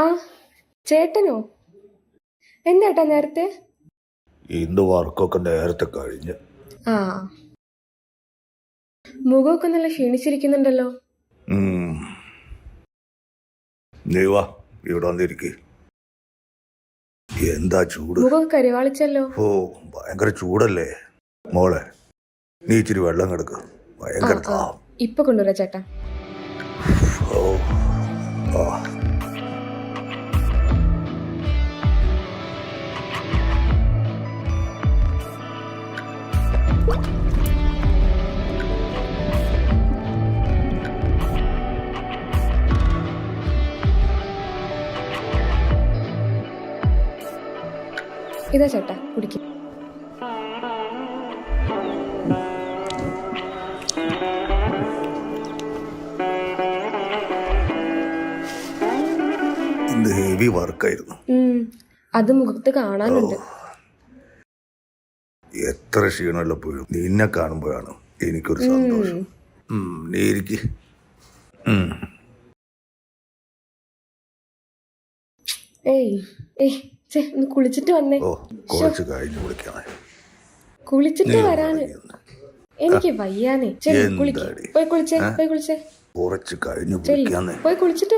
ആ ചേട്ടനോ? എന്താട്ടാ നേരത്തെ? ഇന്ന് വർക്കൊക്കെ നേരത്തെ കഴിഞ്ഞ്. ആ മുഖമൊക്കെ നല്ല ക്ഷീണിച്ചിരിക്കുന്നുണ്ടല്ലോ. നീ വാ, ഇവിടെ വന്നിരിക്ക്. എന്താ ചൂട്! മുഖമൊക്കെ കരിവാളിച്ചല്ലോ. ഓ, ഭയങ്കര ചൂടല്ലേ മോളെ. നീ ഇച്ചിരി വെള്ളം കിടക്ക്, ഭയങ്കര ദാഹം. ഇപ്പൊ കൊണ്ടുവരാ ചേട്ടാ. ഓ ആ ഇതാ ചേട്ടാ കുടിക്കും. ഇന്ന് ഹെവി വർക്കായിരുന്നു. അത് മുഖത്ത് കാണാനുണ്ട്. എത്ര ക്ഷീണമുള്ളപ്പോഴും നിന്നെ കാണുമ്പോഴാണ് എനിക്കൊരു സന്തോഷം. നീ ഇരിക്ക്. ഒന്ന് കുളിച്ചിട്ട് വന്നേ. ഓ, കുറച്ച് കഴിഞ്ഞ് വിളിക്കാമേ. കുളിച്ചിട്ട് വരാന് എനിക്ക് വയ്യാനേ. പോയി കുളിച്ചേ. കുറച്ച് കഴിഞ്ഞ് വിളിക്കാന്നേ. പോയി കുളിച്ചിട്ട്